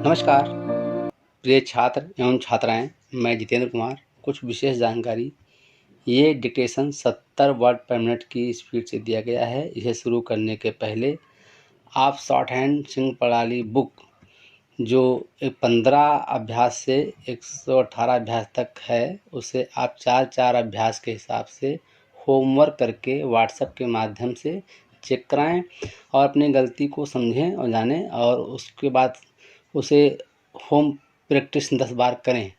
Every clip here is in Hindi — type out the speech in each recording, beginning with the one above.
नमस्कार प्रिय छात्र एवं छात्राएं, मैं जितेंद्र कुमार। कुछ विशेष जानकारी। ये डिक्टेशन 70 वर्ड पर मिनट की स्पीड से दिया गया है। इसे शुरू करने के पहले आप शॉर्ट हैंड सिंह प्रणाली बुक जो 15 अभ्यास से 118 अभ्यास तक है, उसे आप 4-4 अभ्यास के हिसाब से होमवर्क करके व्हाट्सएप के माध्यम से चेक कराएं और अपनी गलती को समझें और जानें, और उसके बाद उसे होम प्रैक्टिस 10 बार करें।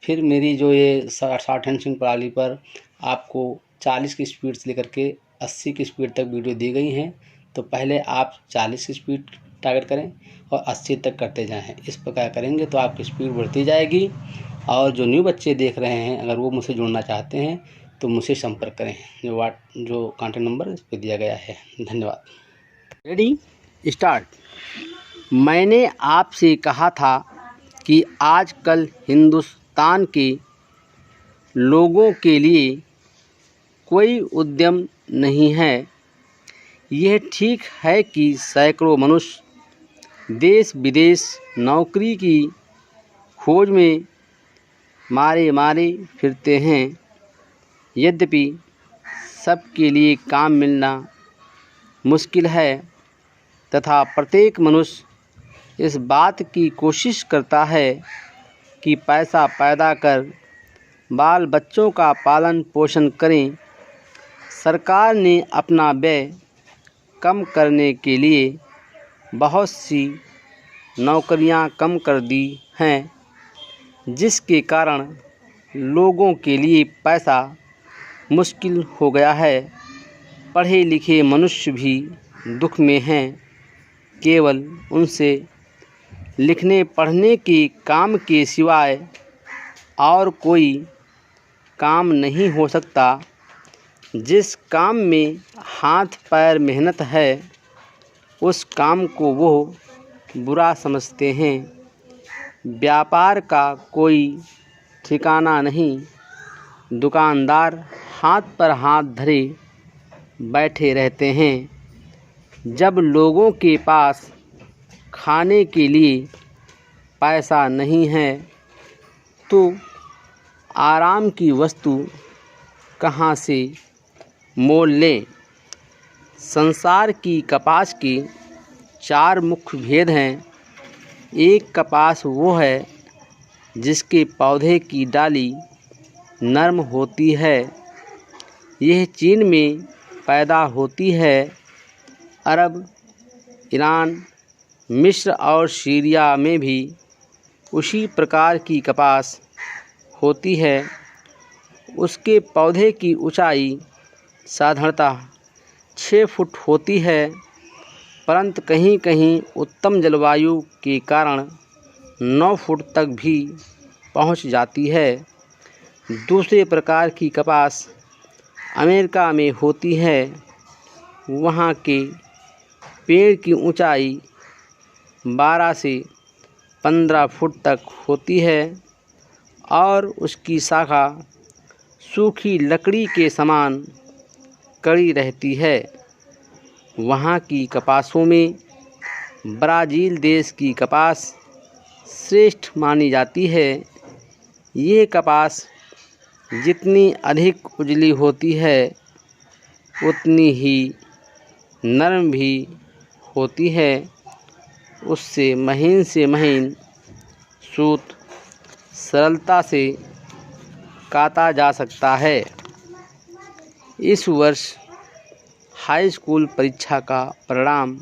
फिर मेरी जो ये शॉर्ट हैंड सिंह प्रणाली पर आपको 40 की स्पीड से लेकर के 80 की स्पीड तक वीडियो दी गई हैं, तो पहले आप 40 की स्पीड टारगेट करें और 80 तक करते जाएं। इस प्रकार करेंगे तो आपकी स्पीड बढ़ती जाएगी। और जो न्यू बच्चे देख रहे हैं, अगर वो मुझसे जुड़ना चाहते हैं तो मुझसे संपर्क करें। जो कॉन्टैक्ट नंबर इस पर दिया गया है। धन्यवाद। Ready, start. मैंने आपसे कहा था कि आजकल हिंदुस्तान के लोगों के लिए कोई उद्यम नहीं है। यह ठीक है कि सैकड़ों मनुष्य देश विदेश नौकरी की खोज में मारे मारे फिरते हैं। यद्यपि सबके लिए काम मिलना मुश्किल है तथा प्रत्येक मनुष्य इस बात की कोशिश करता है कि पैसा पैदा कर बाल बच्चों का पालन पोषण करें। सरकार ने अपना व्यय कम करने के लिए बहुत सी नौकरियां कम कर दी हैं, जिसके कारण लोगों के लिए पैसा मुश्किल हो गया है। पढ़े लिखे मनुष्य भी दुख में हैं। केवल उनसे लिखने पढ़ने के काम के सिवाय और कोई काम नहीं हो सकता। जिस काम में हाथ पैर मेहनत है, उस काम को वो बुरा समझते हैं। व्यापार का कोई ठिकाना नहीं। दुकानदार हाथ पर हाथ धरे बैठे रहते हैं। जब लोगों के पास खाने के लिए पैसा नहीं है तो आराम की वस्तु कहाँ से मोल लें। संसार की कपास के 4 मुख्य भेद हैं। एक कपास वो है जिसके पौधे की डाली नर्म होती है। यह चीन में पैदा होती है। अरब, ईरान, मिस्र और सीरिया में भी उसी प्रकार की कपास होती है। उसके पौधे की ऊंचाई साधारणतः 6 फुट होती है, परंतु कहीं कहीं उत्तम जलवायु के कारण 9 फुट तक भी पहुंच जाती है। दूसरे प्रकार की कपास अमेरिका में होती है। वहाँ के पेड़ की ऊंचाई 12 से 15 फुट तक होती है और उसकी शाखा सूखी लकड़ी के समान कड़ी रहती है। वहाँ की कपासों में ब्राज़ील देश की कपास श्रेष्ठ मानी जाती है। ये कपास जितनी अधिक उजली होती है, उतनी ही नरम भी होती है। उससे महीन सूत सरलता से काता जा सकता है। इस वर्ष हाई स्कूल परीक्षा का परिणाम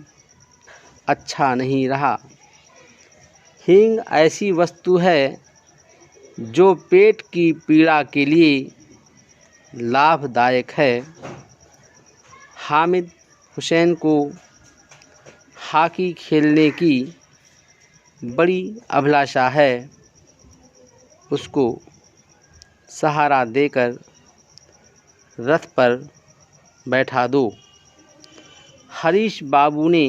अच्छा नहीं रहा। हींग ऐसी वस्तु है जो पेट की पीड़ा के लिए लाभदायक है। हामिद हुसैन को हॉकी खेलने की बड़ी अभिलाषा है। उसको सहारा देकर रथ पर बैठा दो। हरीश बाबू ने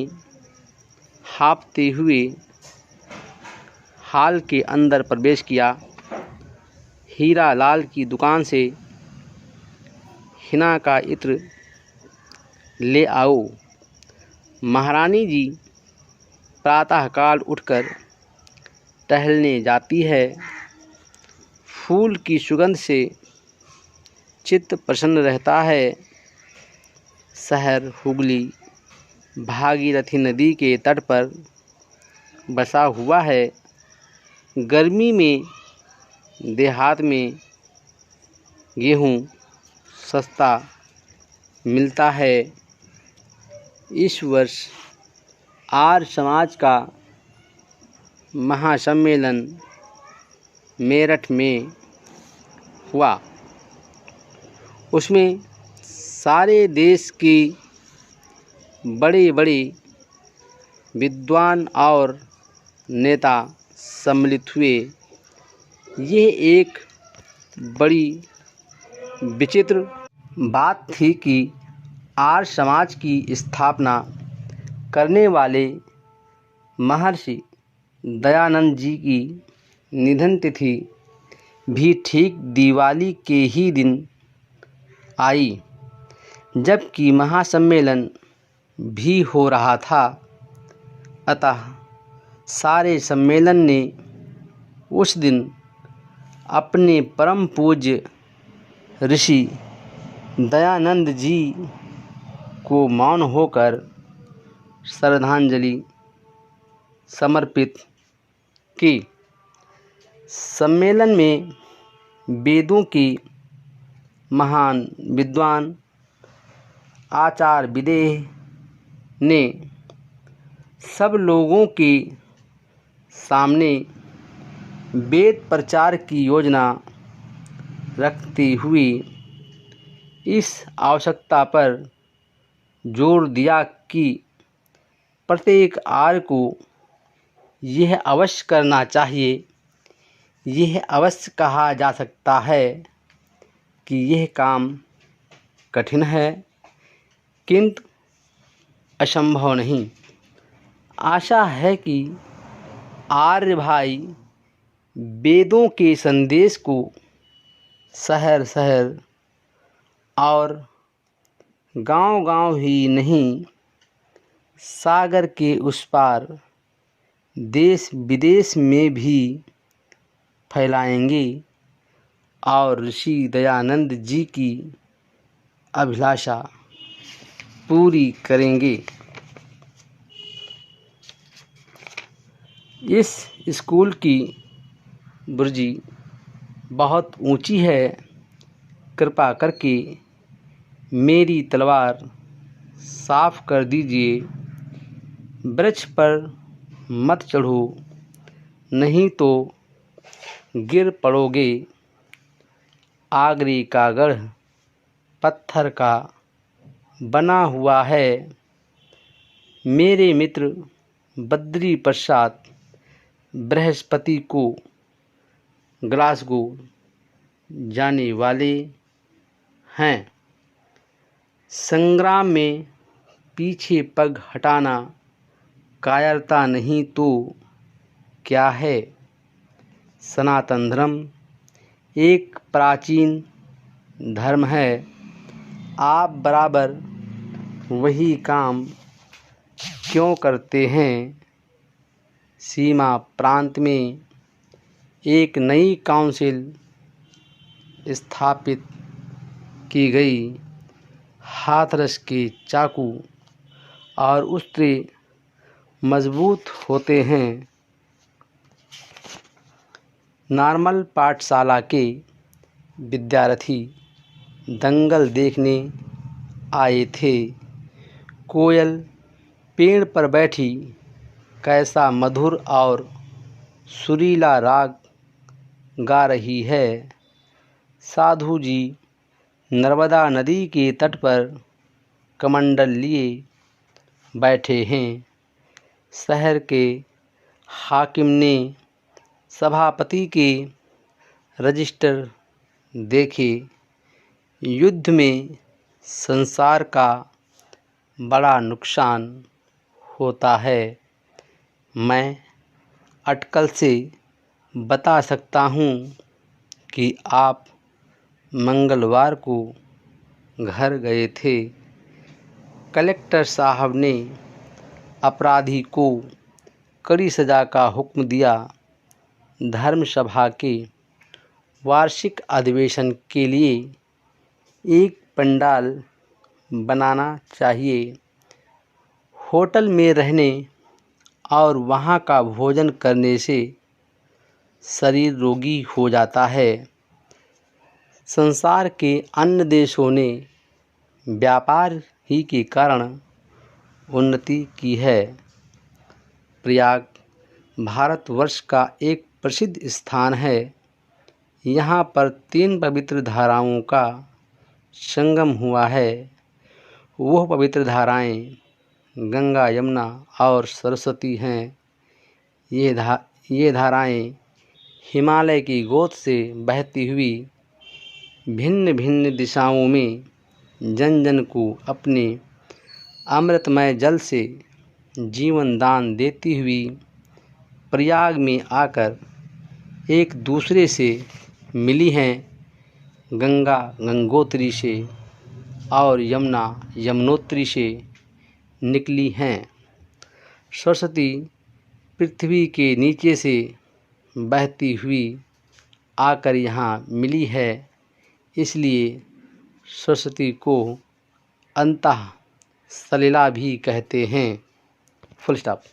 हाँफते हुए हाल के अंदर प्रवेश किया। हीरा लाल की दुकान से हिना का इत्र ले आओ। महारानी जी प्रातःकाल उठकर टहलने जाती है। फूल की सुगंध से चित्त प्रसन्न रहता है। शहर हुगली भागीरथी नदी के तट पर बसा हुआ है। गर्मी में देहात में गेहूँ सस्ता मिलता है। इस वर्ष आर्य समाज का महासम्मेलन मेरठ में हुआ। उसमें सारे देश की बड़े बड़े विद्वान और नेता सम्मिलित हुए। यह एक बड़ी विचित्र बात थी कि आर्य समाज की स्थापना करने वाले महर्षि दयानंद जी की निधन तिथि भी ठीक दिवाली के ही दिन आई, जबकि महासम्मेलन भी हो रहा था। अतः सारे सम्मेलन ने उस दिन अपने परम पूज्य ऋषि दयानंद जी को मौन होकर श्रद्धांजलि समर्पित की। सम्मेलन में वेदों की महान विद्वान आचार्य विदेह ने सब लोगों के सामने वेद प्रचार की योजना रखते हुए इस आवश्यकता पर जोर दिया कि प्रत्येक आर्य को यह अवश्य करना चाहिए। यह अवश्य कहा जा सकता है कि यह काम कठिन है, किंतु असंभव नहीं। आशा है कि आर्य भाई वेदों के संदेश को शहर शहर और गांव-गांव ही नहीं, सागर के उस पार देश विदेश में भी फैलाएंगे और ऋषि दयानंद जी की अभिलाषा पूरी करेंगे। इस स्कूल की बुर्जी बहुत ऊंची है। कृपा करके मेरी तलवार साफ कर दीजिए। वृक्ष पर मत चढ़ो, नहीं तो गिर पड़ोगे। आगरे का गढ़ पत्थर का बना हुआ है। मेरे मित्र बद्री प्रसाद बृहस्पति को ग्लासगो जाने वाले हैं। संग्राम में पीछे पग हटाना कायरता नहीं तो क्या है। सनातन धर्म एक प्राचीन धर्म है। आप बराबर वही काम क्यों करते हैं। सीमा प्रांत में एक नई काउंसिल स्थापित की गई। हाथरस के चाकू और उससे मजबूत होते हैं। नॉर्मल पाठशाला के विद्यार्थी दंगल देखने आए थे। कोयल पेड़ पर बैठी कैसा मधुर और सुरीला राग गा रही है। साधु जी नर्मदा नदी के तट पर कमंडल लिए बैठे हैं। शहर के हाकिम ने सभापति के रजिस्टर देखे। युद्ध में संसार का बड़ा नुकसान होता है। मैं अटकल से बता सकता हूँ कि आप मंगलवार को घर गए थे। कलेक्टर साहब ने अपराधी को कड़ी सज़ा का हुक्म दिया। धर्म सभा के वार्षिक अधिवेशन के लिए एक पंडाल बनाना चाहिए। होटल में रहने और वहाँ का भोजन करने से शरीर रोगी हो जाता है। संसार के अन्य देशों ने व्यापार ही के कारण उन्नति की है। प्रयाग भारतवर्ष का एक प्रसिद्ध स्थान है। यहाँ पर 3 पवित्र धाराओं का संगम हुआ है। वह पवित्र धाराएं गंगा, यमुना और सरस्वती हैं। ये धाराएं हिमालय की गोद से बहती हुई भिन्न भिन्न दिशाओं में जन जन को अपने अमृतमय जल से जीवन दान देती हुई प्रयाग में आकर एक दूसरे से मिली हैं। गंगा गंगोत्री से और यमुना यमुनोत्री से निकली हैं। सरस्वती पृथ्वी के नीचे से बहती हुई आकर यहाँ मिली है। इसलिए सरस्वती को अंतः सलिला भी कहते हैं। Full stop.